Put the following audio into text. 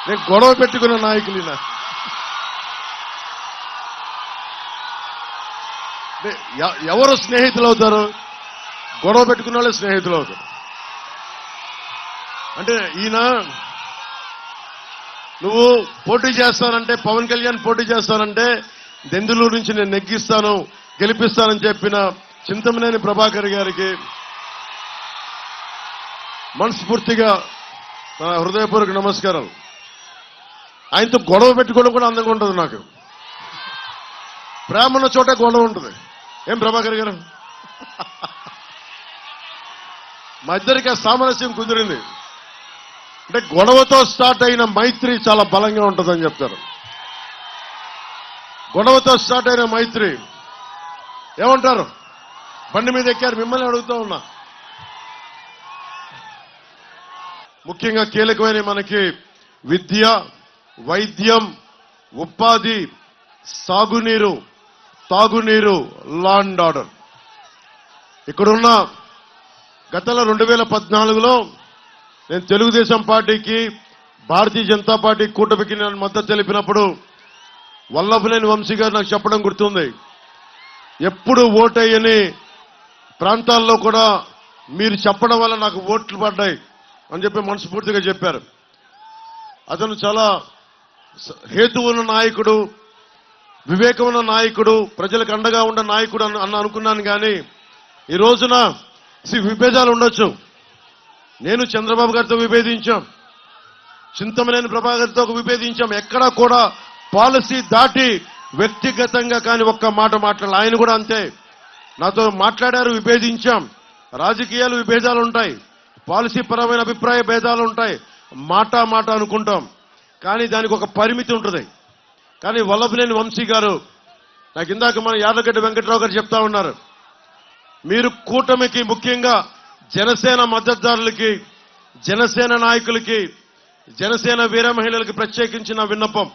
నేను గొడవ పెట్టుకున్న నాయకులినా? ఎవరు స్నేహితులు అవుతారు? గొడవ పెట్టుకున్న వాళ్ళే స్నేహితులు అవుతారు. అంటే ఈయన నువ్వు పోటీ చేస్తానంటే, పవన్ కళ్యాణ్ పోటీ చేస్తానంటే దెందులూరు నుంచి నేను నెగ్గిస్తాను, గెలిపిస్తానని చెప్పిన చింతమనేని ప్రభాకర్ గారికి మనస్ఫూర్తిగా నా హృదయపూర్వక నమస్కారాలు. ఆయనతో గొడవ పెట్టుకోవడం కూడా అందంగా ఉంటుంది. నాకు ప్రేమ ఉన్న చోటే గొడవ ఉంటుంది. ఏం ప్రభాకర్ గారు? మా ఇద్దరికి ఆ సామరస్యం కుదిరింది. అంటే గొడవతో స్టార్ట్ అయిన మైత్రి చాలా బలంగా ఉంటుందని చెప్తారు. గొడవతో స్టార్ట్ అయిన మైత్రి ఏమంటారు? బండి మీద ఎక్కారు, మిమ్మల్ని అడుగుతూ ఉన్నా. ముఖ్యంగా కీలకమైన మనకి విద్య, వైద్యం, ఉపాధి, సాగునీరు, తాగునీరు, లా అండ్ ఆర్డర్. ఇక్కడున్న గతంలో 2014లో నేను తెలుగుదేశం పార్టీకి, భారతీయ జనతా పార్టీ కూటమికి నేను మద్దతు తెలిపినప్పుడు వల్లభనేని వంశీ గారు నాకు చెప్పడం గుర్తుంది. ఎప్పుడు ఓటయ్యని ప్రాంతాల్లో కూడా మీరు చెప్పడం వల్ల నాకు ఓట్లు పడ్డాయి అని చెప్పి మనస్ఫూర్తిగా చెప్పారు. అతను చాలా హేతువు ఉన్న నాయకుడు, వివేకం ఉన్న నాయకుడు, ప్రజలకు అండగా ఉన్న నాయకుడు అనుకున్నాను. కానీ ఈ రోజున విభేదాలు ఉండొచ్చు. నేను చంద్రబాబు గారితో విభేదించాం, చింతమనేని ప్రభాకర్తో విభేదించాం. ఎక్కడా కూడా పాలసీ దాటి వ్యక్తిగతంగా కానీ ఒక్క మాట మాట్లాడాలి. ఆయన కూడా అంతే, నాతో మాట్లాడారు, విభేదించాం. రాజకీయాలు విభేదాలు ఉంటాయి, పాలసీ పరమైన అభిప్రాయ భేదాలు ఉంటాయి, మాట అనుకుంటాం. కానీ దానికి ఒక పరిమితి ఉంటుంది. కానీ వల్లభనేని వంశీ గారు నాకు ఇందాక మన యాదగడ్డ వెంకట్రావు గారు చెప్తా ఉన్నారు, మీరు కూటమికి, ముఖ్యంగా జనసేన మద్దతుదారులకి, జనసేన నాయకులకి, జనసేన వీర మహిళలకి ప్రత్యేకించిన విన్నపం,